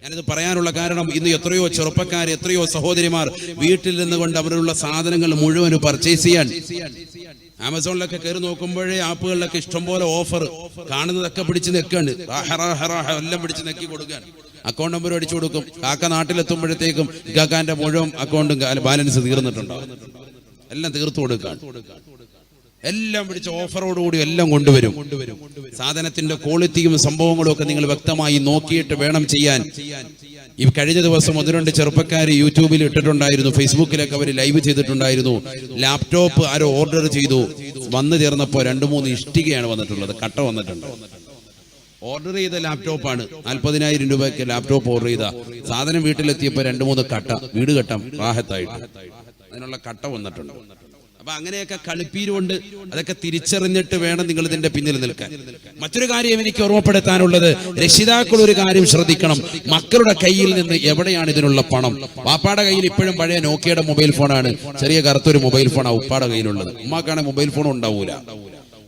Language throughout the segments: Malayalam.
ഞാനിത് പറയാനുള്ള കാരണം ഇന്ന് എത്രയോ ചെറുപ്പക്കാർ, എത്രയോ സഹോദരിമാർ വീട്ടിൽ നിന്നുകൊണ്ട് അവരുള്ള സാധനങ്ങൾ മുഴുവൻ പർച്ചേസ് ചെയ്യാൻ ആമസോണിലൊക്കെ കയറി നോക്കുമ്പോഴേ ആപ്പുകളിലൊക്കെ ഇഷ്ടംപോലെ ഓഫർ കാണുന്നതൊക്കെ പിടിച്ച് നിൽക്കാണ്, എല്ലാം പിടിച്ച് നെക്കി കൊടുക്കാൻ. അക്കൗണ്ട് നമ്പർ അടിച്ചു കൊടുക്കും. കാക്ക നാട്ടിലെത്തുമ്പോഴത്തേക്കും കാക്കാന്റെ മുഴുവൻ അക്കൗണ്ടും ബാലൻസ് തീർന്നിട്ടുണ്ടാവും. എല്ലാം തീർത്തു കൊടുക്കാൻ, എല്ലാം പിടിച്ച ഓഫറോടുകൂടി എല്ലാം കൊണ്ടുവരും. സാധനത്തിന്റെ ക്വാളിറ്റിയും സംഭവങ്ങളും ഒക്കെ നിങ്ങൾ വ്യക്തമായി നോക്കിയിട്ട് വേണം ചെയ്യാൻ. ഈ കഴിഞ്ഞ ദിവസം 1-2 ചെറുപ്പക്കാർ യൂട്യൂബിൽ ഇട്ടിട്ടുണ്ടായിരുന്നു, ഫേസ്ബുക്കിലൊക്കെ അവർ ലൈവ് ചെയ്തിട്ടുണ്ടായിരുന്നു. ലാപ്ടോപ്പ് ആരോ ഓർഡർ ചെയ്തു, വന്നു ചേർന്നപ്പോൾ 2-3 ഇഷ്ടികയാണ് വന്നിട്ടുള്ളത്, കട്ട വന്നിട്ടുണ്ട്. ഓർഡർ ചെയ്ത ലാപ്ടോപ്പാണ്, 40,000 രൂപയ്ക്ക് ലാപ്ടോപ്പ് ഓർഡർ ചെയ്ത സാധനം വീട്ടിലെത്തിയപ്പോൾ 2-3 കട്ട, വീട് കെട്ടാം റാഹത്തായിട്ട് അതിനുള്ള കട്ട വന്നിട്ടുണ്ട്. അപ്പൊ അങ്ങനെയൊക്കെ കളിപ്പീരുകൊണ്ട് അതൊക്കെ തിരിച്ചറിഞ്ഞിട്ട് വേണം നിങ്ങൾ ഇതിന്റെ പിന്നിൽ നിൽക്കാൻ. മറ്റൊരു കാര്യം എനിക്ക് ഓർമ്മപ്പെടുത്താനുള്ളത്, രക്ഷിതാക്കൾ ഒരു കാര്യം ശ്രദ്ധിക്കണം. മക്കളുടെ കയ്യിൽ നിന്ന് എവിടെയാണ് ഇതിനുള്ള പണം? വാപ്പാടെ കയ്യിൽ ഇപ്പോഴും പഴയ നോക്കിയുടെ മൊബൈൽ ഫോണാണ്, ചെറിയ കറുത്തൊരു മൊബൈൽ ഫോണാണ് ഉപ്പാടെ കയ്യിലുള്ളത്. ഉമ്മാക്കാണെങ്കിൽ മൊബൈൽ ഫോൺ ഉണ്ടാവൂല.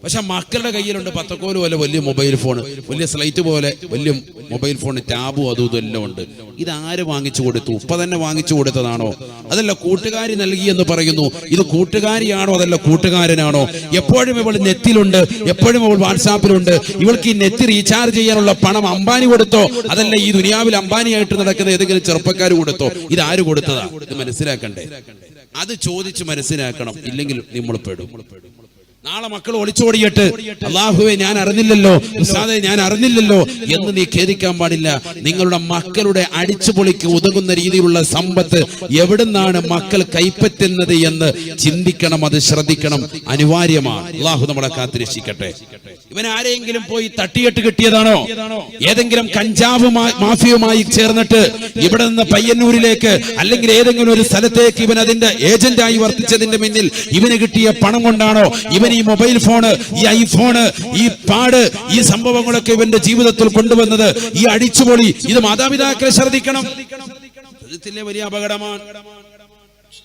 പക്ഷെ മക്കളുടെ കയ്യിലുണ്ട് 10 കോല് പോലെ വലിയ മൊബൈൽ ഫോൺ, വലിയ സ്ലൈറ്റ് പോലെ വലിയ മൊബൈൽ ഫോൺ, ടാബും അതും ഇതെല്ലാം ഉണ്ട്. ഇതാര് വാങ്ങിച്ചു കൊടുത്തു? ഉപ്പ തന്നെ വാങ്ങിച്ചു കൊടുത്തതാണോ? അതല്ല കൂട്ടുകാരി നൽകിയെന്ന് പറയുന്നു. ഇത് കൂട്ടുകാരിയാണോ അതല്ല കൂട്ടുകാരനാണോ? എപ്പോഴും ഇവൾ നെറ്റിലുണ്ട്, എപ്പോഴും ഇവൾ വാട്സാപ്പിലുണ്ട്. ഇവൾക്ക് ഈ നെറ്റ് റീചാർജ് ചെയ്യാനുള്ള പണം അംബാനി കൊടുത്തോ അതല്ല ഈ ദുനിയാവിൽ അംബാനിയായിട്ട് നടക്കുന്ന ഏതെങ്കിലും ചെറുപ്പക്കാർ കൊടുത്തോ? ഇത് ആര് കൊടുത്തതാ? ഇത് മനസ്സിലാക്കണ്ടേ? അത് ചോദിച്ച് മനസ്സിലാക്കണം, ഇല്ലെങ്കിൽ നമ്മൾ പെടും. നാളെ മക്കൾ ഒളിച്ചോടിയിട്ട് അല്ലാഹുവേ ഞാൻ അറിഞ്ഞില്ലല്ലോ, ഉസ്താദേ ഞാൻ അറിഞ്ഞില്ലല്ലോ എന്ന് നീ ഖേദിക്കാൻ പാടില്ല. നിങ്ങളുടെ മക്കളുടെ അടിച്ചുപൊളിക്ക് ഉതകുന്ന രീതിയിലുള്ള സമ്പത്ത് എവിടുന്നാണ് മക്കൾ കൈപ്പറ്റുന്നത് എന്ന് ചിന്തിക്കണം, അത് ശ്രദ്ധിക്കണം, അനിവാര്യമാണ്. അല്ലാഹു നമ്മളെ കാത്തിരക്ഷിക്കട്ടെ. ഇവൻ ആരെങ്കിലും പോയി തട്ടിയിട്ട് കിട്ടിയതാണോ? ഏതെങ്കിലും കഞ്ചാവ് മാഫിയുമായി ചേർന്നിട്ട് ഇവിടെ നിന്ന് പയ്യന്നൂരിലേക്ക് അല്ലെങ്കിൽ ഏതെങ്കിലും ഒരു സ്ഥലത്തേക്ക് ഇവൻ അതിന്റെ ഏജന്റായി വർത്തിച്ചതിന്റെ പിന്നിൽ ഇവന് കിട്ടിയ പണം കൊണ്ടാണോ ഇവൻ ഈ മൊബൈൽ ഫോണ്, ഈ ഐഫോണ്, ഈ പാട്, ഈ സംഭവങ്ങളൊക്കെ ഇവന്റെ ജീവിതത്തിൽ കൊണ്ടുവന്നത്? ഈ അടിച്ചുപൊളി, ഇത് മാതാപിതാക്കളെ ശ്രദ്ധിക്കണം. വലിയ അപകടമാണ്.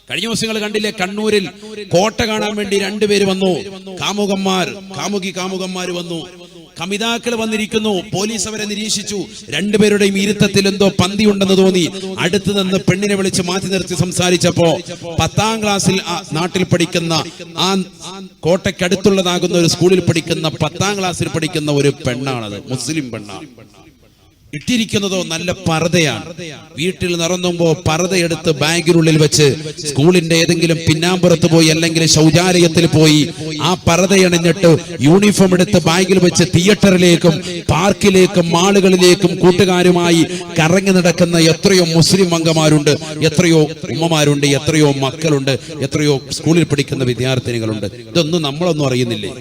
കഴിഞ്ഞ ദിവസങ്ങൾ കണ്ടില്ലേ, കണ്ണൂരിൽ കോട്ട കാണാൻ വേണ്ടി 2 പേര് വന്നു, കാമുകന്മാർ വന്നു. കമിതാക്കൾ വന്നിരിക്കുന്നു, പോലീസ് അവരെ നിരീക്ഷിച്ചു. 2 പേരുടെയും ഇരുത്തത്തിൽ എന്തോ പന്തി ഉണ്ടെന്ന് തോന്നി. അടുത്ത് നിന്ന് പെണ്ണിനെ വിളിച്ച് മാറ്റി നിർത്തി സംസാരിച്ചപ്പോ 10ാം ക്ലാസ്സിൽ നാട്ടിൽ പഠിക്കുന്ന, ആ കോട്ടയ്ക്കടുത്തുള്ളതാകുന്ന ഒരു സ്കൂളിൽ പഠിക്കുന്ന 10ാം ക്ലാസ്സിൽ പഠിക്കുന്ന ഒരു പെണ്ണാണത്, മുസ്ലിം പെണ്ണാണ്. ഇട്ടിരിക്കുന്നതോ നല്ല പർദ്ദയാണ്. വീട്ടിൽ നിറങ്ങുമ്പോ പർദ്ദയെടുത്ത് ബാഗിനുള്ളിൽ വെച്ച് സ്കൂളിന്റെ ഏതെങ്കിലും പിന്നാമ്പുറത്ത് പോയി അല്ലെങ്കിൽ ശൗചാലയത്തിൽ പോയി ആ പർദ്ദയണിഞ്ഞിട്ട് യൂണിഫോം എടുത്ത് ബാഗിൽ വെച്ച് തിയേറ്ററിലേക്കും പാർക്കിലേക്കും മാളുകളിലേക്കും കൂട്ടുകാരുമായി കറങ്ങി നടക്കുന്ന എത്രയോ മുസ്ലിം അംഗമാരുണ്ട്, എത്രയോ ഉമ്മമാരുണ്ട്, എത്രയോ മക്കളുണ്ട്, എത്രയോ സ്കൂളിൽ പഠിക്കുന്ന വിദ്യാർത്ഥിനികളുണ്ട്. ഇതൊന്നും നമ്മളൊന്നും അറിയുന്നില്ലേ?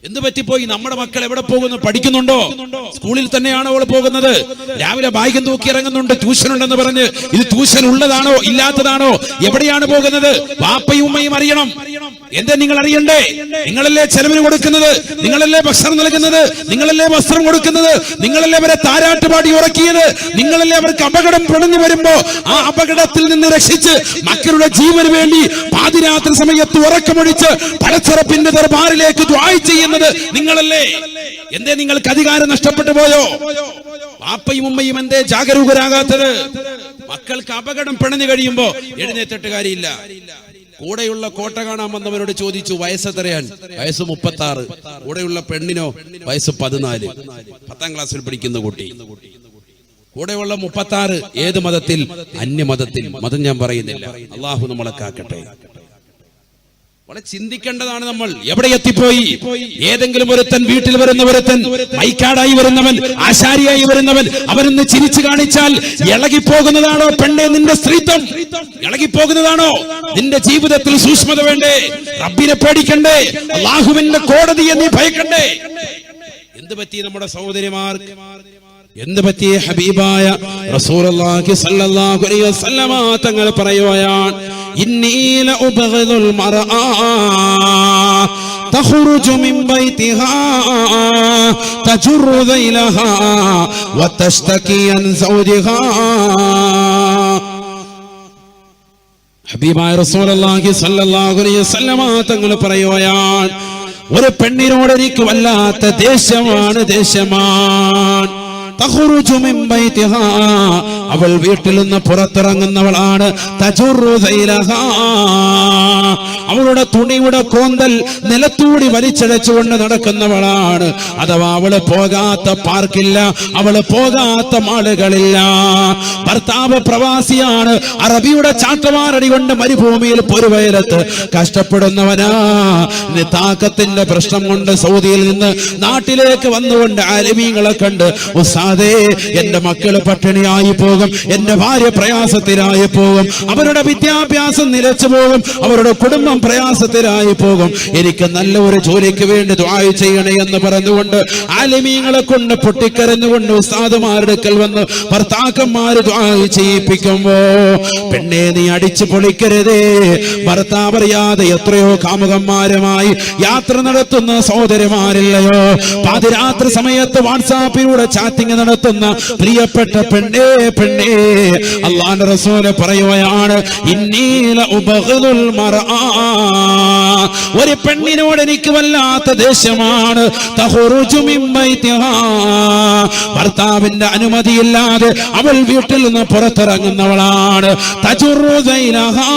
എന്ത് പറ്റിപ്പോയി? നമ്മുടെ മക്കൾ എവിടെ പോകുന്നു? പഠിക്കുന്നുണ്ടോ? സ്കൂളിൽ തന്നെയാണോ അവൾ പോകുന്നത്? രാവിലെ ബാഗും തൂക്കി ഇറങ്ങുന്നുണ്ട്, ട്യൂഷൻ ഉണ്ടെന്ന് പറഞ്ഞ്. ഇത് ട്യൂഷൻ ഉള്ളതാണോ ഇല്ലാത്തതാണോ? എവിടെയാണ് പോകുന്നത്? വാപ്പയും ഉമ്മയും അറിയണം. എന്താ നിങ്ങൾ അറിയണ്ടേ? നിങ്ങളല്ലേ ചെലവിന് കൊടുക്കുന്നത്, നിങ്ങളല്ലേ ഭക്ഷണം നൽകുന്നത്, നിങ്ങളല്ലേ വസ്ത്രം കൊടുക്കുന്നത്, നിങ്ങളല്ലേ അവരെ താരാട്ടുപാടി ഉറക്കിയത്, നിങ്ങളല്ലേ അവർക്ക് അപകടം പിണഞ്ഞു വരുമ്പോ ആ അപകടത്തിൽ നിന്ന് രക്ഷിച്ച് മക്കളുടെ ജീവന് വേണ്ടി പാതിരാത്രി സമയത്ത് ഉറക്കമൊഴിച്ച് പടച്ചിറപ്പിന്റെ ദർബാറിലേക്ക് ദുആ ചെയ്യുന്നത് നിങ്ങളല്ലേ? എന്തേ നിങ്ങൾക്ക് അധികാരം നഷ്ടപ്പെട്ടു പോയോ? വാപ്പയും ഉമ്മയും എന്തേ ജാഗരൂകരാകാത്തത്? മക്കൾക്ക് അപകടം പിണഞ്ഞു കഴിയുമ്പോ എഴുന്നേറ്റിട്ട് കാര്യമില്ല. കൂടെയുള്ള കോട്ട കാണാൻ വന്നവരോട് ചോദിച്ചു, വയസ്സെത്രയാൻ? വയസ്സ് 36. കൂടെയുള്ള പെണ്ണിനോ? വയസ്സ് 14. 10ാം ക്ലാസ്സിൽ പഠിക്കുന്ന കുട്ടി. കൂടെയുള്ള 36. ഏത് മതത്തിൽ? അന്യമതത്തിൽ. മതം ഞാൻ പറയുന്നില്ല. അള്ളാഹു നമ്മളെ കാക്കട്ടെ. വളരെ ചിന്തിക്കേണ്ടതാണ് നമ്മൾ. എവിടെ എത്തിപ്പോയി? ഏതെങ്കിലും ഒരുത്തൻ, വീട്ടിൽ വരുന്ന ഒരുത്തൻ, മൈക്കാടായി വരുന്നവൻ, ആശാരിയായി വരുന്നവൻ, അവനൊന്ന് ചിരിച്ചു കാണിച്ചാൽ ഇളകിപ്പോകുന്നതാണോ പെണ്ണെ നിന്റെ സ്ത്രീത്വം? ഇളകിപ്പോകുന്നതാണോ? നിന്റെ ജീവിതത്തിൽ സൂക്ഷ്മത വേണ്ടേ? റബ്ബിനെ പേടിക്കണ്ടേ? അല്ലാഹുവിന്റെ കോടതിയെ നീ ഭയക്കണ്ടേ? എന്ത് പറ്റി നമ്മുടെ സഹോദരിമാർക്ക്? എന്ത് പറ്റി? ഹബീബായ റസൂലുള്ളാഹി സ്വല്ലല്ലാഹു അലൈഹി വസല്ലമ തങ്ങൾ പറയുകയാണ്, ഇന്നി ലഉബഗിദുൽ മർആ തഖ്റുജു മിൻ ബൈതിഹാ തജുറു ദൈലഹാ വതസ്തകി അൻ സൗജിഹാ. ഹബീബായ റസൂലുള്ളാഹി സ്വല്ലല്ലാഹു അലൈഹി വസല്ലമ തങ്ങൾ പറയുകയാണ്, ഒരു പെണ്ണിനോട് എനിക്ക് വല്ലാത്ത ദേഷ്യമാണ്. തഖ്റുജു മിൻ ബൈതിഹാ, അവൾ വീട്ടിൽ നിന്ന് പുറത്തിറങ്ങുന്നവളാണ്. തജുറു സൈലഹാ, അവളുടെ തുണിയുടെ കോന്തൽ നിലത്തൂടി വലിച്ചടച്ചുകൊണ്ട് നടക്കുന്നവളാണ്. അഥവാ അവള് പോകാത്ത പാർക്കില്ല, അവള് പോകാത്ത മാളുകളില്ല. ഭർത്താവ് പ്രവാസിയാണ്, അറബിയുടെ ചാട്ടവാറടി കൊണ്ട് മരുഭൂമിയിൽ പൊരുവയലത്ത് കഷ്ടപ്പെടുന്നവനാ. താക്കത്തിന്റെ പ്രശ്നം കൊണ്ട് സൗദിയിൽ നിന്ന് നാട്ടിലേക്ക് വന്നുകൊണ്ട് ആലിമീങ്ങളെ കണ്ട്, ഉസ്താദേ എന്റെ മക്കള് പട്ടിണിയായി പോകും, എന്റെ ഭാര്യ പ്രയാസത്തിലായി പോകും, അവരുടെ വിദ്യാഭ്യാസം നിലച്ചു പോകും, അവരുടെ കുടുംബം പ്രയാസത്തിലായി പോകും, എനിക്ക് നല്ല ഒരു ജോലിക്ക് വേണ്ടി ദുആ ചെയ്യണേ എന്ന് പറഞ്ഞുകൊണ്ട് ആലിമീങ്ങളെ കൊണ്ട് പൊട്ടിക്കരഞ്ഞുകൊണ്ട് ഉസ്താദുമാരുടെ അടുക്കൽ വന്ന് ഭർത്താക്കന്മാര് ദുആ ചെയ്യിപ്പിക്കുമ്പോ, പെണ്ണെ നീ അടിച്ചു പൊളിക്കരുതേ. ഭർത്താവ് അറിയാതെ എത്രയോ കാമുകന്മാരുമായി യാത്ര നടത്തുന്ന സഹോദരിമാരില്ലയോ? പാതിരാത്രി സമയത്ത് വാട്സാപ്പിലൂടെ ചാറ്റിംഗ് നടത്തുന്ന പ്രിയപ്പെട്ട പെണ്ണേ, പെണ്ണേ, അല്ലാഹുവിന്റെ റസൂല് പറയുകയാണ്, ഇന്നീല ഉബഗ്ദുൽ മർആ, ഒരു പെണ്ണിനോട് എനിക്ക് വല്ലാത്ത ദേഷ്യമാണ്. തഖ്റുജു മിൻ ബൈതിഹാ, ഭർത്താവിന്റെ അനുമതിയില്ലാതെ അവൾ വീട്ടിൽ നിന്ന് പുറത്തിറങ്ങുന്നവളാണ്. തജുറു സൈലഹാ,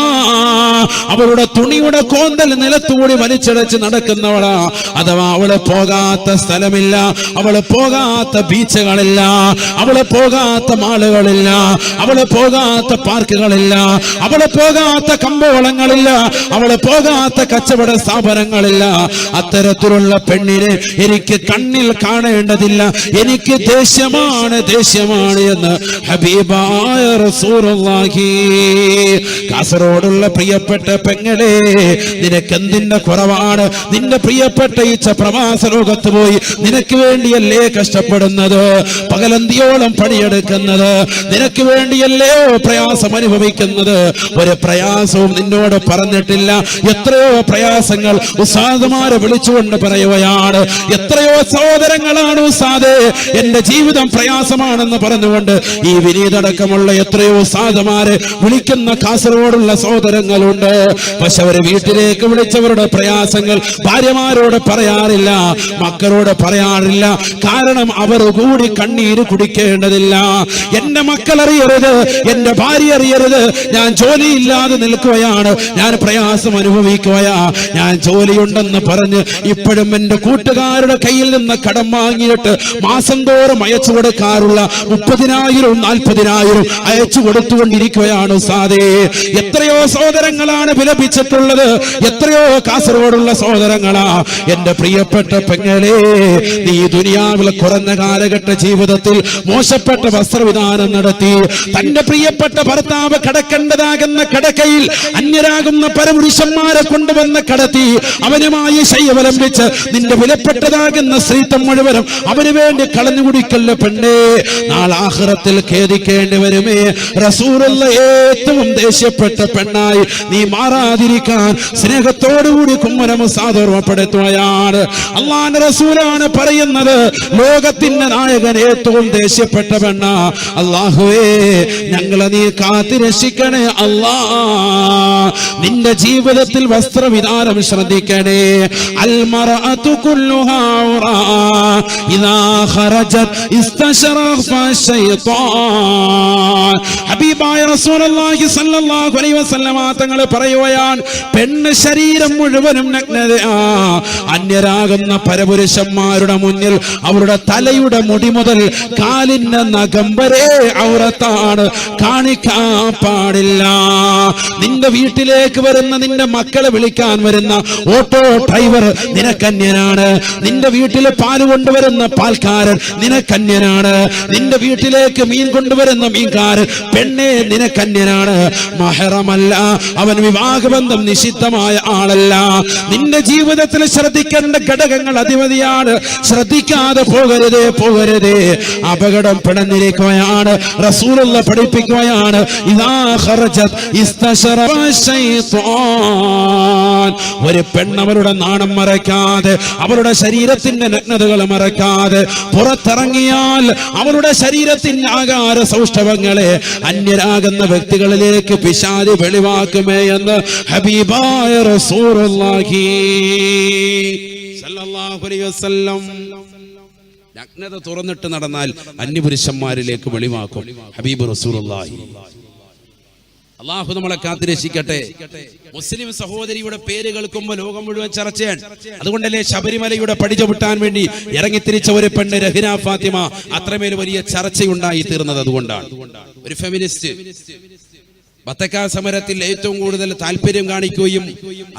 അവളുടെ തുണിയുടെ കോന്തൽ നിലത്തൂടി വലിച്ചടച്ച് നടക്കുന്നവളാ. അഥവാ അവള് പോകാത്ത സ്ഥലമില്ല, അവള് പോകാത്ത ബീച്ചുകളില്ല, അവള് പോകാത്ത മാളുകളില്ല, അവള് പോകാത്ത പാർക്കുകളില്ല, അവള് പോകാത്ത കമ്പോളങ്ങളില്ല, അവള് പോകാത്ത കച്ചവട സ്ഥാപനങ്ങളില്ല. അത്തരത്തിലുള്ള പെണ്ണിനെ എനിക്ക് കണ്ണിൽ കാണേണ്ടതില്ല, എനിക്ക് ദേഷ്യമാണ്, ദേഷ്യമാണ് എന്ന് ഹബീബായ റസൂലുള്ളാഹി. കാസർഗോഡുള്ള പ്രിയപ്പെട്ട പെങ്ങളെ, നിനക്കെന്തിന്റെ കുറവാണ്? നിന്റെ പ്രിയപ്പെട്ട ഈച്ച പ്രവാസ ലോകത്ത് പോയി നിനക്ക് വേണ്ടിയല്ലേ കഷ്ടപ്പെടുന്നത്, പകലന്തിയോളം പണിയെടുക്കുന്നത്, നിനക്ക് വേണ്ടിയല്ലേ പ്രയാസം അനുഭവിക്കുന്നത്? ഒരു പ്രയാസവും നിന്നോട് പറഞ്ഞിട്ടില്ല. എത്രയോ പ്രയാസങ്ങൾ ഉസ്താദുമാരെ വിളിച്ചുകൊണ്ട് പറയുകയാണ്. എത്രയോ സഹോദരങ്ങളാണ് ഉസ്താദേ എന്റെ ജീവിതം പ്രയാസമാണെന്ന് പറഞ്ഞുകൊണ്ട് ഈ വിനീതടക്കമുള്ള എത്രയോ ഉസ്താദുമാരെ വിളിക്കുന്ന കാസർഗോഡുള്ള സഹോദരങ്ങളുണ്ട്. പക്ഷെ അവര് വീട്ടിലേക്ക് വിളിച്ചവരുടെ പ്രയാസങ്ങൾ ഭാര്യമാരോട് പറയാറില്ല, മക്കളോട് പറയാറില്ല. കാരണം അവർ കൂടി കണ്ണീര് കുടിക്കേണ്ടതില്ല. എന്റെ മക്കൾ അറിയരുത്, എന്റെ ഭാര്യ അറിയരുത്, ഞാൻ ജോലിയില്ലാതെ നിൽക്കുകയാണ്, ഞാൻ പ്രയാസം അനുഭവിക്കുകയാ, ഞാൻ ജോലിയുണ്ടെന്ന് പറഞ്ഞ് ഇപ്പോഴും എന്റെ കൂട്ടുകാരുടെ കയ്യിൽ നിന്ന് കടം വാങ്ങിയിട്ട് മാസം തോറും അയച്ചു കൊടുക്കാറുള്ള 30,000 40,000 അയച്ചു കൊടുത്തുകൊണ്ടിരിക്കുകയാണ് ഉസ്താദേ. എത്രയോ സഹോദരങ്ങളാണ് വിലപിച്ചിട്ടുള്ളത്, എത്രയോ കാസർഗോഡുള്ള സഹോദരങ്ങളാ. എന്റെ പ്രിയപ്പെട്ട പെങ്ങളെ, നീ ദുനിയാവിൽ കുറഞ്ഞ കാലഘട്ട ജീവിതത്തിൽ മോശപ്പെട്ട വസ്ത്രവിധാനം നടത്തി, തന്റെ പ്രിയപ്പെട്ട ഭർത്താവ് കടക്കേണ്ടതാകുന്ന കടക്കയിൽ അന്യരാകുന്ന പരപുരുഷന്മാരെ കൊണ്ടുവന്ന് കടത്തി അവനുമായി ശയ്യവലംബിച്ച് നിന്റെ വിലപ്പെട്ടതാകുന്ന സ്ത്രീത്വം മുഴുവനും അവന് വേണ്ടി കളഞ്ഞു കുടിക്കല്ല പെണ്ണേ, നാളെ ആഖിറത്തിൽ ഖേദിക്കേണ്ടി വരുമേ. റസൂലുള്ള ഏറ്റവും ദേഷ്യപ്പെട്ട പെണ്ണായി നീ മാറാതിരിക്കാൻ സ്നേഹത്തോടുകൂടി കുമ്മനം ഉസ്താദ് ഓർമ്മപ്പെടുത്തുകയാണ്. അല്ലാഹുവിന്റെ റസൂലാണ് പറയുന്നത്, ലോകത്തിന്റെ നായകൻ ഏറ്റവും ദേഷ്യപ്പെട്ട പെണ്ണ. അല്ലാഹുവേ, ഞങ്ങളെ നീ കാത്തു രക്ഷിക്കണേ അല്ലാ. നിന്റെ ജീവിതത്തിൽ വസ്ത്രവിധാനം ശ്രദ്ധിക്കണേ. അൽ മർഅതു കുല്ലുഹാ ഉറാ ഇദാ ഖറജത് ഇസ്തശറഫ ശൈത്താൻ. ഹബീബായ റസൂലുള്ളാഹി സ്വല്ലല്ലാഹു അലൈഹി വസല്ലമ തങ്ങൾ പറയുകയാണ്, പെണ്ണ് ശരീരം മുഴുവനും നഗ്നതയാ. അന്യരാകുന്ന പരപുരുഷന്മാരുടെ മുന്നിൽ അവരുടെ തലയുടെ മുടി മുതൽ കാലിന്റെ നഖം വരെ ഔറത്താണ്, കാണിക്കാൻ പാടില്ല. നിന്റെ വീട്ടിലേക്ക് വരുന്ന നിന്റെ മക്കളെ വിളിക്കാൻ വരുന്ന ഓട്ടോ ഡ്രൈവർ നിനക്കന്യനാണ്. നിന്റെ വീട്ടിൽ പാല് കൊണ്ടുവരുന്ന പാൽക്കാരൻ നിനക്കന്യനാണ്. നിന്റെ വീട്ടിലേക്ക് മീൻ കൊണ്ടുവരുന്ന മീൻകാരൻ പെണ്ണെ നിനക്കന്യനാണ്. മഹറമല്ല, അവൻ വിവാഹബന്ധം നിഷിദ്ധമായ ആളല്ല. നിന്റെ ജീവിതത്തിൽ ശ്രദ്ധിക്കേണ്ട ഘടകങ്ങൾ അധിപതിയാണ്. ശ്രദ്ധിക്കാതെ പോകരുതേ, പോകരുതേ. അപകടം പിടഞ്ഞിരിക്കുകയാണ്. റസൂലുള്ള പഠിപ്പിക്കുകയാണ്, ഇദാ ഖറജത് ഇസ്തശറഫ ശൈത്താൻ. ഒരു പെണ്ണവരുടെ നാണം മറയ്ക്കാതെ, അവരുടെ ശരീരത്തിന്റെ നഗ്നതകൾ മറയ്ക്കാതെ പുറത്തിറങ്ങിയാൽ അവരുടെ ശരീരത്തിന്റെ ആകാര സൗഷ്ഠവങ്ങളെ അന്യരാകുന്ന വ്യക്തികളിലേക്ക് പിശാച് വെളിവാക്കുമേ എന്ന് ഹബീബായ റസൂലുള്ളാഹി സ്വല്ലല്ലാഹു അലൈഹി വസല്ലം. നഗ്നത തുറന്നിട്ട് നടന്നാൽ അന്യപുരുഷന്മാരിലേക്ക് വെളിവാക്കും ഹബീബ് റസൂലുള്ളാഹി. അള്ളാഹു നമ്മളെ കാത്തുരക്ഷിക്കട്ടെ. മുസ്ലിം സഹോദരിയുടെ പേര് കേൾക്കുമ്പോൾ ലോകം മുഴുവൻ ചർച്ചയാണ്. അതുകൊണ്ടല്ലേ ശബരിമലയുടെ പടി ചവിട്ടാൻ വേണ്ടി ഇറങ്ങിത്തിരിച്ച ഒരു പെണ്ണ് രഹ്ന ഫാത്തിമ അത്രമേൽ വലിയ ചർച്ചയുണ്ടായി തീർന്നത്. അതുകൊണ്ടാണ് ഒരു ഫെമിനിസ്റ്റ് ബത്തക്ക സമരത്തിൽ ഏറ്റവും കൂടുതൽ താല്പര്യം കാണിക്കുകയും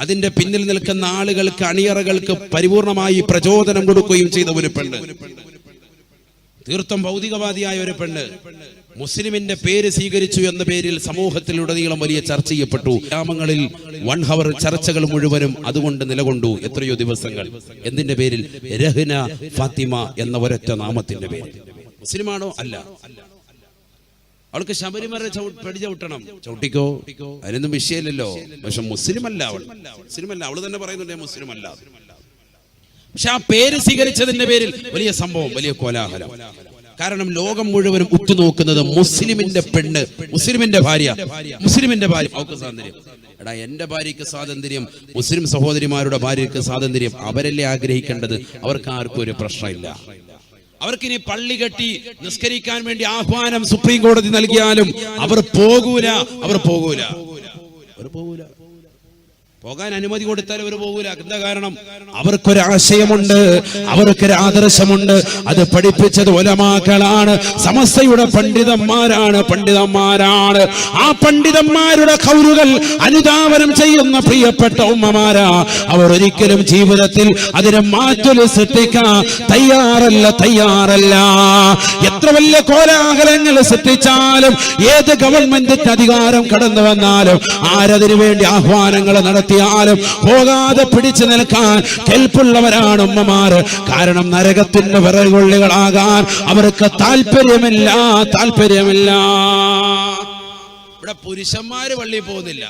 അതിന്റെ പിന്നിൽ നിൽക്കുന്ന ആളുകൾക്ക്, അണിയറകൾക്ക് പരിപൂർണമായി പ്രചോദനം കൊടുക്കുകയും ചെയ്ത ഒരു പെണ്ണ്, തീർത്തും ഭൗതികവാദിയായ ഒരു പെണ്ണ് മുസ്ലിമിന്റെ പേര് സ്വീകരിച്ചു എന്ന പേരിൽ സമൂഹത്തിലുടനീളം വലിയ ചർച്ച ചെയ്യപ്പെട്ടു. ഗ്രാമങ്ങളിൽ 1 hour ചർച്ചകൾ മുഴുവനും അതുകൊണ്ട് നിലകൊണ്ടു. എത്രയോ ദിവസങ്ങൾ. എന്തിന്റെ പേരിൽ? രഹ്ന ഫാത്തിമ എന്ന ഒരൊറ്റ നാമത്തിന്റെ പേരിൽ. മുസ്ലിമാണോ? അല്ല. അവൾക്ക് ശബരിമല പടി ചവിട്ടണം, ചവിട്ടിക്കോ, അതിനൊന്നും വിഷയമില്ലല്ലോ. പക്ഷെ മുസ്ലിമല്ല അവൾ. അവള് തന്നെ പറയുന്നുണ്ട് മുസ്ലിമല്ല. പക്ഷെ ആ പേര് സ്വീകരിച്ചതിന്റെ പേരിൽ വലിയ സംഭവം, വലിയ കോലാഹലം. കാരണം ലോകം മുഴുവനും ഉറ്റുനോക്കുന്നത് മുസ്ലിമിന്റെ പെണ്ണ്, മുസ്ലിമിന്റെ ഭാര്യ അവർക്ക് സ്വാതന്ത്ര്യം. എടാ, എന്റെ ഭാര്യയ്ക്ക് സ്വാതന്ത്ര്യം, മുസ്ലിം സഹോദരിമാരുടെ ഭാര്യയ്ക്ക് സ്വാതന്ത്ര്യം. അവരല്ലേ ആഗ്രഹിക്കേണ്ടത്. അവർക്ക് ആർക്കും ഒരു പ്രശ്നമില്ല. അവർക്കിനി പള്ളി കെട്ടി നിസ്കരിക്കാൻ വേണ്ടി ആഹ്വാനം സുപ്രീം കോടതി നൽകിയാലും അവർ പോകൂല. പോകാൻ അനുമതി കൊടുത്താൽ അവർ പോകൂല. എന്താ കാരണം? അവർക്കൊരാശയമുണ്ട്, അവർക്കൊരു ആദർശമുണ്ട്. അത് പഠിപ്പിച്ചത് ഉലമാക്കളാണ്, സമസ്തയുടെ പണ്ഡിതന്മാരാണ്. ആ പണ്ഡിതന്മാരുടെ ഖൗലുകൾ അനുധാവനം ചെയ്യുന്ന പ്രിയപ്പെട്ട ഉമ്മമാരാ. അവർ ഒരിക്കലും ജീവിതത്തിൽ അതിനെ മാറ്റൽ സൃഷ്ടിക്കാൻ തയ്യാറല്ല. എത്ര വലിയ കോലാഹലങ്ങൾ സൃഷ്ടിച്ചാലും, ഏത് ഗവൺമെന്റിന്റെ അധികാരം കടന്നു വന്നാലും, ആരതിനു വേണ്ടി ആഹ്വാനങ്ങൾ നടത്തി പോകാതെ പിടിച്ചു നിൽക്കാൻ കെൽപ്പുള്ളവരാണ് ഉമ്മമാര്. കാരണം നരകത്തിന്റെ വിറകൊള്ളികളാകാൻ അവർക്ക് താല്പര്യമില്ല. ഇവിടെ പുരുഷന്മാര് പള്ളിയിൽ പോകുന്നില്ല.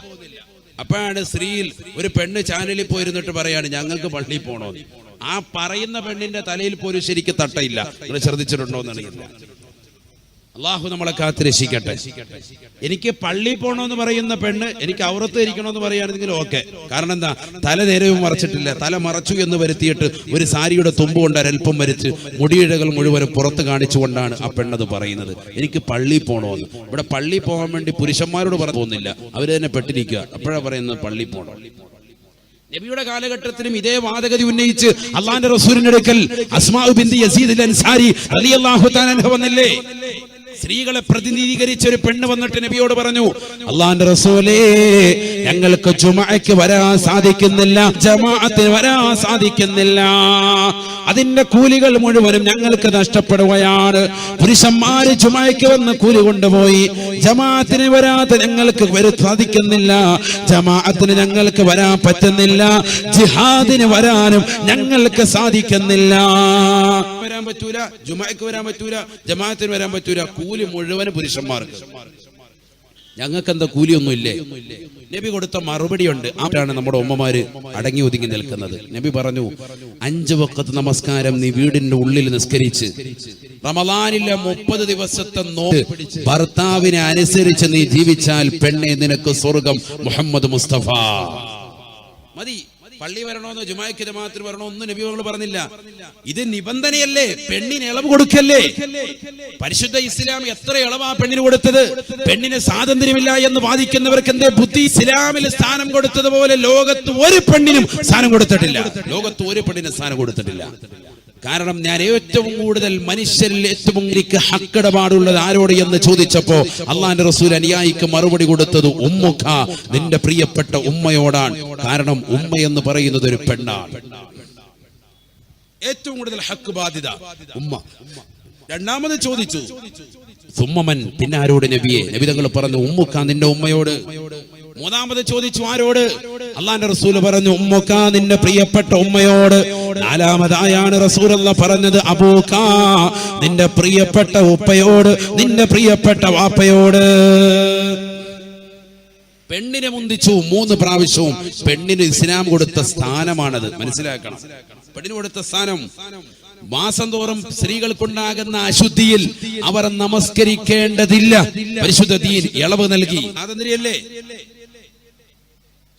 അപ്പോഴാണ് സ്ത്രീയിൽ ഒരു പെണ്ണ് ചാനലിൽ പോയിരുന്നിട്ട് പറയാണ് ഞങ്ങൾക്ക് പള്ളിയിൽ പോകണമെന്ന്. ആ പറയുന്ന പെണ്ണിന്റെ തലയിൽ പോലും ശരിക്ക് തട്ടയില്ല. നിങ്ങൾ ശ്രദ്ധിച്ചിട്ടുണ്ടോ എന്നറിയില്ല. അള്ളാഹു നമ്മളെ കാത്തുരക്ഷിക്കട്ടെ. എനിക്ക് പള്ളിയിൽ പോകണമെന്ന് പറയുന്ന പെണ്ണ് എനിക്ക് ഔറത്ത് ഇരിക്കണമെന്ന് പറയുകയാണെങ്കിൽ ഓക്കെ. കാരണം എന്താ? തല നേരവും മറച്ചിട്ടില്ല. തല മറച്ചു എന്ന് വരുത്തിയിട്ട് ഒരു സാരിയുടെ തുമ്പ് കൊണ്ട് അരൽപ്പം വരച്ച് മുടിയിഴകൾ മുഴുവനും പുറത്ത് കാണിച്ചുകൊണ്ടാണ് ആ പെണ്ണത് പറയുന്നത്. എനിക്ക് പള്ളിയിൽ പോകണമെന്ന്. ഇവിടെ പള്ളിയിൽ പോകാൻ വേണ്ടി പുരുഷന്മാരോട് പറഞ്ഞു പോകുന്നില്ല, അവര് തന്നെ പെട്ടിരിക്കുക. അപ്പോഴാണ് പറയുന്നത് പള്ളിയിൽ പോകണം. നബിയുടെ കാലഘട്ടത്തിലും ഇതേ വാദഗതി ഉന്നയിച്ച് അള്ളാന്റെ റസൂലിന്റെ അടുക്കൽ അസ്മാഉ ബിൻത് യസീദ് അൻസാരി റളിയല്ലാഹു തആല അൻഹ വന്നില്ലേ? സ്ത്രീകളെ പ്രതിനിധീകരിച്ച ഒരു പെണ്ണ് വന്നിട്ട് നബിയോട് പറഞ്ഞു, അള്ളാന്റെ റസൂലേ, ഞങ്ങൾക്ക് ജുമുഅക്ക് വരാൻ സാധിക്കുന്നില്ല, ജമാഅത്തിന് വരാൻ സാധിക്കുന്നില്ല. അതിന്റെ കൂലികൾ മുഴുവനും ഞങ്ങൾക്ക് നഷ്ടപ്പെടുകയാണ്. പുരുഷന്മാര് ജുമുഅക്ക് വന്ന് കൂലി കൊണ്ടുപോയി, ജമാഅത്തിന് വരാതെ ഞങ്ങൾക്ക് സാധിക്കുന്നില്ല. ജമാഅത്തിന് ഞങ്ങൾക്ക് വരാൻ പറ്റുന്നില്ല. ജിഹാദിന് വരാനും ഞങ്ങൾക്ക് സാധിക്കുന്നില്ല. വരാൻ പറ്റൂല, ജുമുഅക്ക് വരാൻ പറ്റൂല, ജമാഅത്തിന് വരാൻ പറ്റൂല. കൂലി മുഴുവൻ പുരുഷന്മാർക്ക്. ഞങ്ങൾക്ക് എന്താ കൂലിയൊന്നും ഇല്ലേ? നബി കൊടുത്ത മറുപടിയുണ്ട്. ആരാണ് നമ്മുടെ ഉമ്മമാര് അടങ്ങി ഒതുങ്ങി നിൽക്കുന്നത്? നബി പറഞ്ഞു, 5 വഖത്ത് നമസ്കാരം നീ വീടിന്റെ ഉള്ളിൽ നിസ്കരിച്ച് റമളാനിലെ 30 ദിവസത്തെ നോമ്പ് ഭർത്താവിനെ അനുസരിച്ച് നീ ജീവിച്ചാൽ പെണ്ണെ നിനക്ക് സ്വർഗം. മുഹമ്മദ് മുസ്തഫ. മതി. പള്ളി വരണോന്നോ ജുമാഅക്ക് ജമാഅത്തിന് വരണോ ഒന്നും നബി തങ്ങൾ പറഞ്ഞില്ല. ഇത് നിബന്ധനയല്ലേ, പെണ്ണിന് ഇളവ് കൊടുക്കല്ലേ. പരിശുദ്ധ ഇസ്ലാം എത്ര ഇളവാ പെണ്ണിന് കൊടുത്തത്? പെണ്ണിന് സ്വാതന്ത്ര്യമില്ല എന്ന് വാദിക്കുന്നവർക്ക് എന്തേ ബുദ്ധി? ഇസ്ലാമിൽ സ്ഥാനം കൊടുത്തതുപോലെ ലോകത്ത് ഒരു പെണ്ണിനും സ്ഥാനം കൊടുത്തിട്ടില്ല. കാരണം ഞാൻ ഏറ്റവും കൂടുതൽ മനുഷ്യരിൽ ഏറ്റവും എനിക്ക് ഹക്കിടപാടുള്ളത് ആരോട് എന്ന് ചോദിച്ചപ്പോ അള്ളാന്റെ റസൂൽ അനുയായിക്ക് മറുപടി കൊടുത്തത് ഉമ്മുക, നിന്റെ പ്രിയപ്പെട്ട ഉമ്മയോടാണ്. കാരണം ഉമ്മ എന്ന് പറയുന്നത് ഒരു പെണ്ണാണ്. ഏറ്റവും കൂടുതൽ ഹക്ക് ബാധ്യത ഉമ്മ. രണ്ടാമത് ചോദിച്ചു സുമ്മമൻ, പിന്നെ ആരോട് നബിയെ? നബി തങ്ങൾ പറഞ്ഞു ഉമ്മുക, നിന്റെ ഉമ്മയോട്. മൂന്നാമത് ചോദിച്ചു ആരോട്? അള്ളാന്റെ റസൂൽ പറഞ്ഞു ഉമ്മുക, നിന്റെ പ്രിയപ്പെട്ട ഉമ്മയോട്. നാലാമതായാണ് റസൂലുള്ളാഹി പറഞ്ഞത് അബൂക, നിന്റെ പ്രിയപ്പെട്ട ഉപ്പയോട്, നിന്റെ പ്രിയപ്പെട്ട വാപ്പയോട്. പെണ്ണിനെ മുന്തിച്ചു 3 പ്രാവശ്യവും. പെണ്ണിന് ഇസ്ലാം കൊടുത്ത സ്ഥാനമാണത്, മനസ്സിലാക്കണം. പെണ്ണിന് കൊടുത്ത സ്ഥാനം. മാസം തോറും സ്ത്രീകൾക്കുണ്ടാകുന്ന അശുദ്ധിയിൽ അവർ നമസ്കരിക്കേണ്ടതില്ല. പരിശുദ്ധ ദീൻ ഇളവ് നൽകി. സ്വാതന്ത്ര്യമല്ലേ?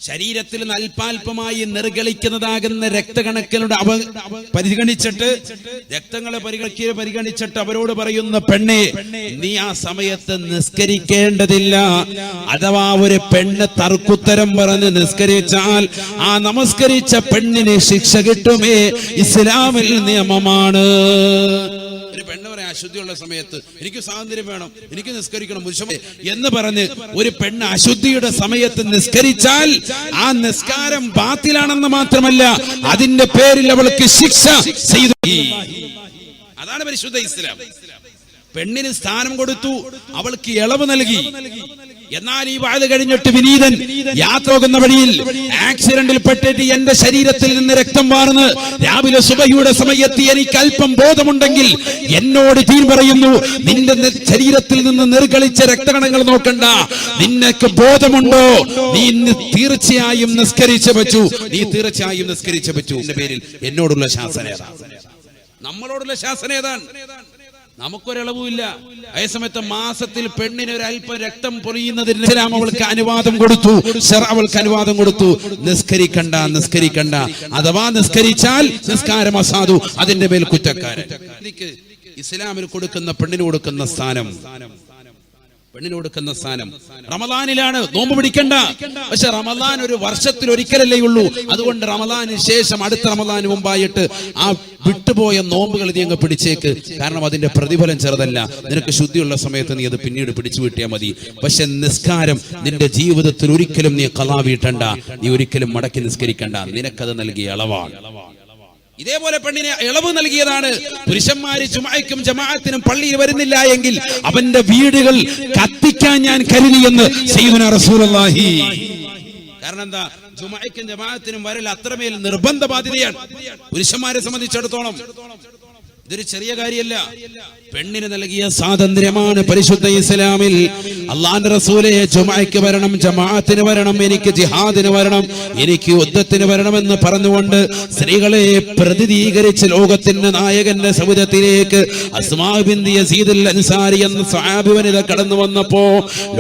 ശരീരത്തിൽ അല്പാൽപമായി നിർഗളിക്കുന്നതാകുന്ന രക്തകണക്കിലൂടെ പരിഗണിച്ചിട്ട് രക്തങ്ങളെ പരിഗണിച്ചിട്ട് അവരോട് പറയുന്ന പെണ്ണെ, നീ ആ സമയത്ത് നിസ്കരിക്കേണ്ടതില്ല. അഥവാ ഒരു പെണ്ണ് തർക്കുത്തരം പറഞ്ഞ് നിസ്കരിച്ചാൽ ആ നമസ്കരിച്ച പെണ്ണിന് ശിക്ഷ കിട്ടുമേ. ഇസ്ലാമിൽ നിയമമാണ്. ഒരു പെണ്ണ് പറയാം അശുദ്ധിയുള്ള സമയത്ത് എനിക്ക് സ്വാതന്ത്ര്യം വേണം, എനിക്ക് നിസ്കരിക്കണം എന്ന് പറഞ്ഞ് ഒരു പെണ്ണ് അശുദ്ധിയുടെ സമയത്ത് നിസ്കരിച്ചാൽ ആ നിസ്കാരം ബാത്തിലാണെന്ന് മാത്രമല്ല, അതിന്റെ പേരിൽ അവൾക്ക് ശിക്ഷ ചെയ്തു. അതാണ് പരിശുദ്ധ ഇസ്ലാം. പെണ്ണിന് സ്ഥാനം കൊടുത്തു, അവൾക്ക് ഇളവ് നൽകി. എന്നാൽ ഈ വാഴ കഴിഞ്ഞിട്ട് വിനീതൻ യാത്ര പോകുന്ന വഴിയിൽ ആക്സിഡന്റിൽ പെട്ടിട്ട് എന്റെ ശരീരത്തിൽ നിന്ന് രക്തം വാർന്ന് രാവിലെ സുബഹിയുടെ സമയത്ത് എനിക്ക് അല്പം ബോധമുണ്ടെങ്കിൽ എന്നോട് ദീൻ പറയുന്നു, നിന്റെ ശരീരത്തിൽ നിന്ന് നിർഗളിച്ച രക്തകണങ്ങൾ നോക്കണ്ട, നിനക്ക് ബോധമുണ്ടോ, നീ തീർച്ചയായും നിസ്കരിച്ചു പറ്റൂ, നീ തീർച്ചയായും നിസ്കരിച്ചു പറ്റൂ. എന്റെ പേരിൽ എന്നോടുള്ള ശാസന ഏതാണ്? നമ്മളോടുള്ള ശാസന ഏതാണ്? നമുക്കൊരളവുമില്ല. അതേസമയത്ത് മാസത്തിൽ പെണ്ണിന് ഒരു അല്പം രക്തം പൊറിയുന്നതിന് അവൾക്ക് അനുവാദം കൊടുത്തു, അവൾക്ക് അനുവാദം കൊടുത്തു. നിസ്കരിക്കണ്ട. അഥവാ നിസ്കരിച്ചാൽ നിസ്കാരം അസാധു, അതിന്റെ മേൽ കുറ്റക്കാരൻ. ഇസ്ലാമിൽ കൊടുക്കുന്ന പെണ്ണിന് കൊടുക്കുന്ന സ്ഥാനം, പെണ്ണിന് കൊടുക്കുന്ന സ്ഥാനം റമദാനിലാണ്. നോമ്പ് പിടിക്കണ്ട, പക്ഷെ റമദാൻ ഒരു വർഷത്തിൽ ഒരിക്കലല്ലേ ഉള്ളൂ. അതുകൊണ്ട് റമദാനിന് ശേഷം അടുത്ത റമദാന് മുമ്പായിട്ട് ആ വിട്ടുപോയ നോമ്പുകൾ നീ അങ്ങ് പിടിച്ചേക്ക്. കാരണം അതിന്റെ പ്രതിഫലം ചെറുതല്ല. നിനക്ക് ശുദ്ധിയുള്ള സമയത്ത് നീ അത് പിന്നീട് പിടിച്ചു വീട്ടിയാൽ മതി. പക്ഷെ നിസ്കാരം നിന്റെ ജീവിതത്തിൽ ഒരിക്കലും നീ ഖളാ വീട്ടണ്ട, നീ ഒരിക്കലും മടക്കി നിസ്കരിക്കണ്ട. നിനക്കത് നൽകിയ അളവാണ്. ഇതേപോലെ പെണ്ണിനെ ഇളവ് നൽകിയതാണ്. പുരുഷന്മാര് ജുമഅയ്ക്കും ജമാഅത്തിനും പള്ളിയിൽ വരുന്നില്ല എങ്കിൽ അവന്റെ വീടുകൾ കത്തിക്കാൻ ഞാൻ കരുതിയെന്ന് സയ്യിദുനാ റസൂലുള്ളാഹി. കാരണം എന്താ? ജുമഅയ്ക്കും ജമാഅത്തിനും വരൽ അത്രമേൽ നിർബന്ധ ബാധ്യതയാണ് പുരുഷന്മാരെ സംബന്ധിച്ചിടത്തോളം. ഇതൊരു ചെറിയ കാര്യമല്ല. പെണ്ണിന് നൽകിയ സ്വാതന്ത്ര്യമാണ് പരിശുദ്ധ ഇസ്ലാമിൽ. അല്ലാഹുവിന്റെ റസൂലേ ജുമഅയ്ക്ക് വരണം, ജമാഅത്തിന് വരണം, എനിക്ക് ജിഹാദിന് വരണം, എനിക്ക് യുദ്ധത്തിന് വരണമെന്ന് പറഞ്ഞുകൊണ്ട് സ്ത്രീകളെ പ്രതിനിധീകരിച്ച് ലോകത്തിന്റെ നായകന്റെ സവിധത്തിലേക്ക് അസ്മാ ബിൻത് യസീദ് അൽ അൻസാരി എന്ന സ്വഹാബി വനിത കടന്നു വന്നപ്പോ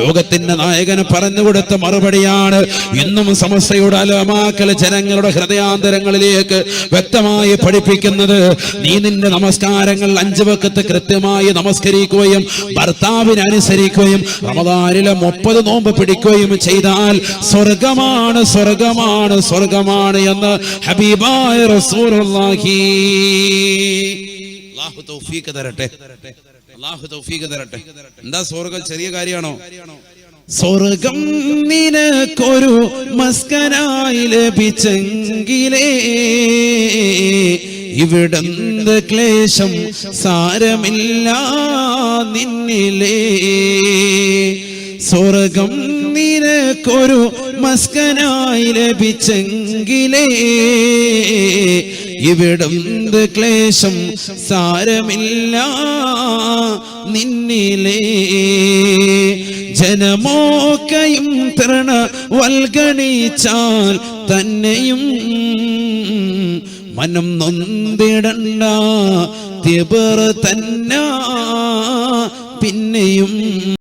ലോകത്തിന്റെ നായകന് പറഞ്ഞുകൊടുത്ത മറുപടിയാണ് ഇന്നും സമസ്തയുടെ അലമാക്കൾ ജനങ്ങളുടെ ഹൃദയാന്തരങ്ങളിലേക്ക് വ്യക്തമായി പഠിപ്പിക്കുന്നത്. നീ നിന്റെ നമസ്കാരങ്ങൾ 5 വഖത്ത് കൃത്യമായി നമസ്കരിക്കുകയും ഭർത്താവിനെ അനുസരിക്കുകയും റമദാനിലെ 30 നോമ്പ് പിടിക്കുകയും ചെയ്താൽ സ്വർഗമാണ്, സ്വർഗമാണ്, സ്വർഗമാണ് എന്ന് ഹബീബായ റസൂലുള്ളാഹി. അല്ലാഹു തൗഫീഖ് തരട്ടെ, അല്ലാഹു തൗഫീഖ് തരട്ടെ. എന്താ സ്വർഗം ചെറിയ കാര്യമാണോ? സ്വർഗം നിനക്കൊരു മസ്കനായി ലഭിച്ചെങ്കിലേ ഇവിടന്ത് ക്ലേശം സാരമില്ല നിന്നിലേ. സ്വർഗം നിനക്കൊരു മസ്കനായി ലഭിച്ചെങ്കിലേ ഇവിടന്ത് ക്ലേശം സാരമില്ല നിന്നിലേ. ജനമോക്കയും തൃണ വൽഗണിച്ചാൽ തന്നെയും മനം നൊന്തിടണ്ട, തിബർ തന്ന പിന്നെയും